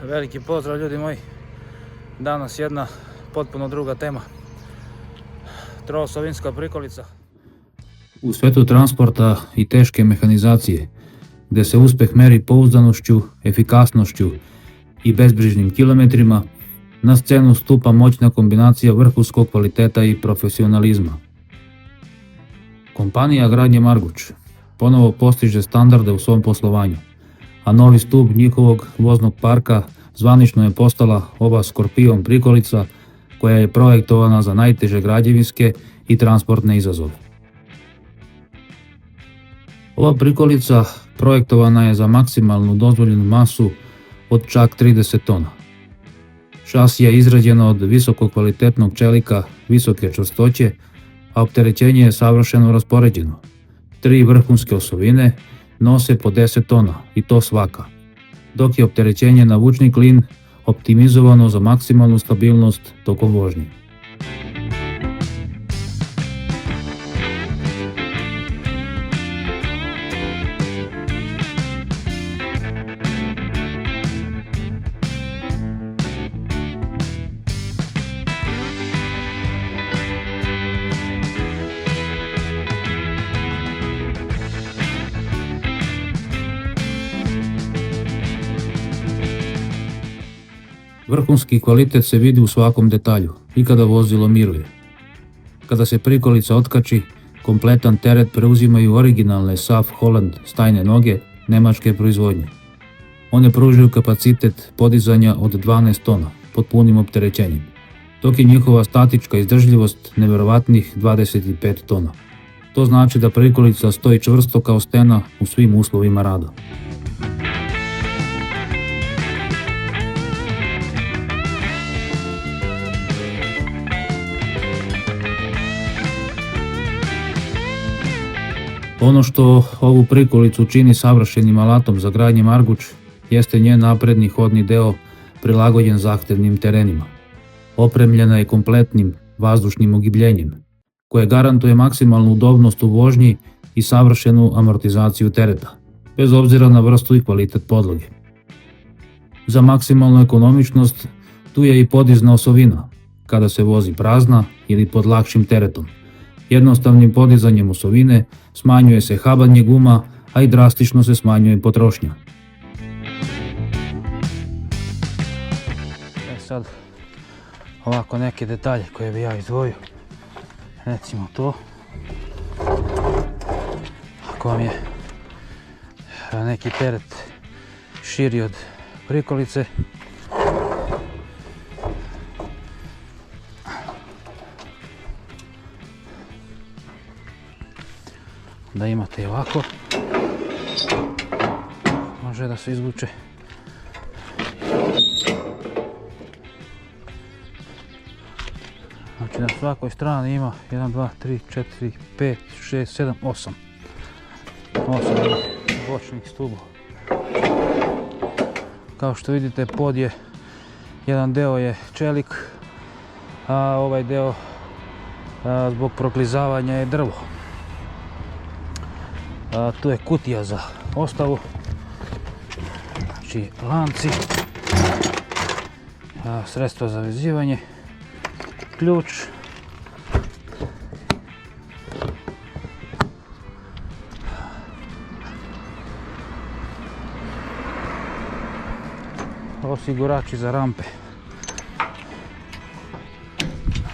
Veliki pozdrav ljudi moji. Danas jedna potpuno druga tema. Trosovinska prikolica. U svetu transporta i teške mehanizacije, gde se uspeh meri pouzdanošću, efikasnošću i bezbrižnim kilometrima, na scenu stupa moćna kombinacija vrhunskog kvaliteta i profesionalizma. Kompanija Gradnje Marguč ponovo postiže standarde u svom poslovanju, a novi stup njihovog voznog parka zvanično je postala ova Skorpion prikolica koja je projektovana za najteže građevinske i transportne izazove. Ova prikolica projektovana je za maksimalnu dozvoljenu masu od čak 30 tona. Šasija je izrađena od visoko kvalitetnog čelika visoke čvrstoće, a opterećenje je savršeno raspoređeno. 3 vrhunske osovine nose po 10 tona i to svaka, dok je opterećenje na vučni klin optimizovano za maksimalnu stabilnost tokom vožnje. Vrhunski kvalitet se vidi u svakom detalju i kada vozilo miruje. Kada se prikolica otkači, kompletan teret preuzimaju originalne SAF Holland stajne noge nemačke proizvodnje. One pružaju kapacitet podizanja od 12 tona pod punim opterećenjem, dok je njihova statička izdržljivost neverovatnih 25 tona. To znači da prikolica stoji čvrsto kao stena u svim uslovima rada. Ono što ovu prikolicu čini savršenim alatom za gradnje Marguč jeste njen napredni hodni deo prilagođen zahtevnim terenima. Opremljena je kompletnim vazdušnim ogibljenjem, koje garantuje maksimalnu udobnost u vožnji i savršenu amortizaciju tereta, bez obzira na vrstu i kvalitet podloge. Za maksimalnu ekonomičnost tu je i podizna osovina, kada se vozi prazna ili pod lakšim teretom. Jednostavnim podizanjem osovine smanjuje se habanje guma, a i drastično se smanjuje potrošnja. Sad ovako neke detalje koje bi ja izdvojio. Recimo to. Ako vam je neki teret širi od prikolice, da imate i ovako, može da se izvuče. Znači na svakoj strani ima 1, 2, 3, 4, 5, 6, 7, 8 bočnih stubova. Kao što vidite, pod je, jedan deo je čelik, a ovaj deo zbog proklizavanja je drvo. Tu je kutija za ostavu, znači lanci, sredstvo za vezivanje, ključ, osigurači za rampe.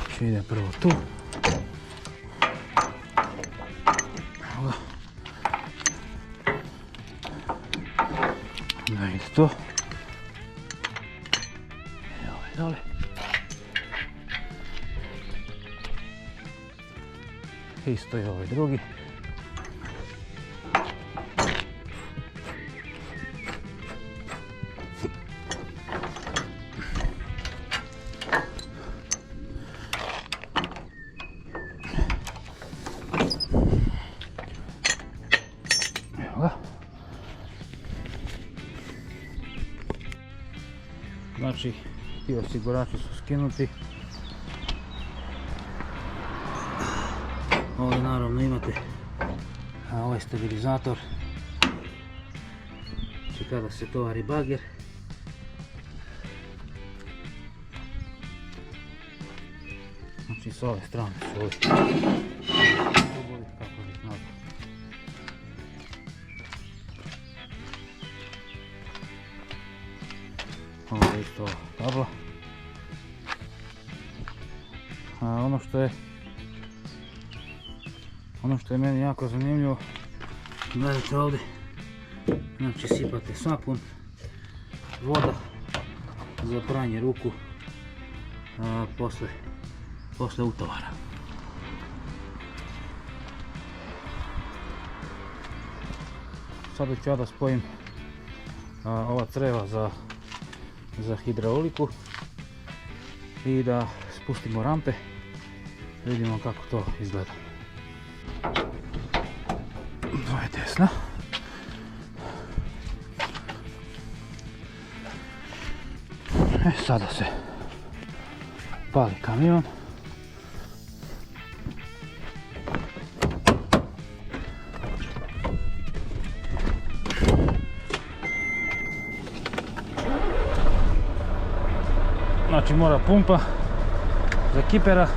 Znači ide prvo tu. Da ide to. I ovaj dole. Isto i ovaj drugi. Evo ga. Znači, ti osigurači su skinuti. Ovdje naravno imate ovaj stabilizator, znači kada se tovari bager, Znači s ove strane su ovi stubovi, kako bih nazvao. Ovo je isto tabla. A ono što je meni jako zanimljivo, gledajte ovdje, znači sipate sapun, voda za pranje ruku posle utovara. Sada ću ja da spojim ova creva za hidrauliku i da spustimo rampe, vidimo kako to izgleda. To je desna. Sada se pali kamion. Znači mora pumpa za kipera.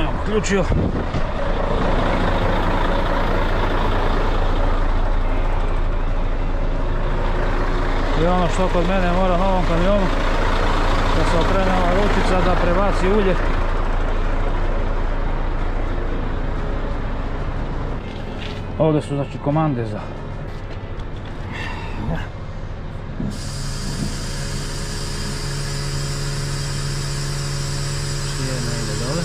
Evo uključio. I ono što kod mene mora na ovom kamionu, da se okrene ova ručica da prebaci ulje. Ovdje su znači komande za jedna ide dole.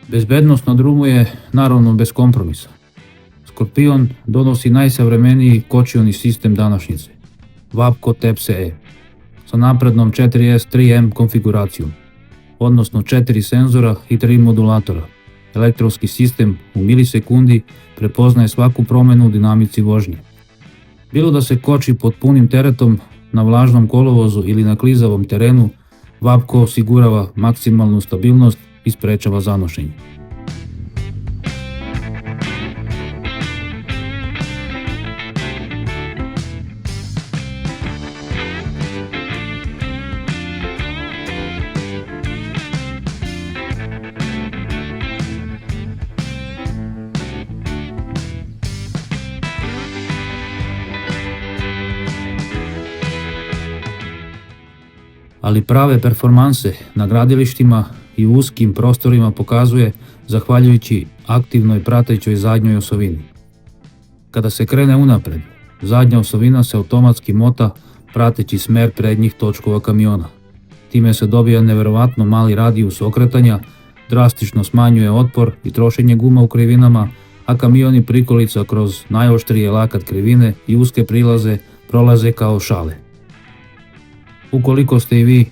Bezbednost na drumu je naravno bez kompromisa. Skorpion donosi najsavremeniji kočioni sistem današnjice, Wapco TEPSE, sa naprednom 4S3M konfiguracijom, odnosno 4 senzora i 3 modulatora. Elektronski sistem u milisekundi prepoznaje svaku promjenu u dinamici vožnje. Bilo da se koči pod punim teretom, na vlažnom kolovozu ili na klizavom terenu, Wapco osigurava maksimalnu stabilnost i sprečava zanošenje. Ali prave performanse na gradilištima i u uskim prostorima pokazuje zahvaljujući aktivnoj pratećoj zadnjoj osovini. Kada se krene unapred, zadnja osovina se automatski mota prateći smer prednjih točkova kamiona. Time se dobija neverovatno mali radijus okretanja, drastično smanjuje otpor i trošenje guma u krivinama, a kamioni prikolica kroz najoštrije lakat krivine i uske prilaze prolaze kao šale. Ukoliko ste i vi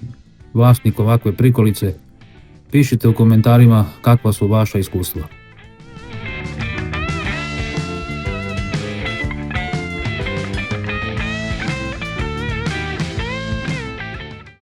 vlasnik ovakve prikolice, pišite u komentarima kakva su vaša iskustva.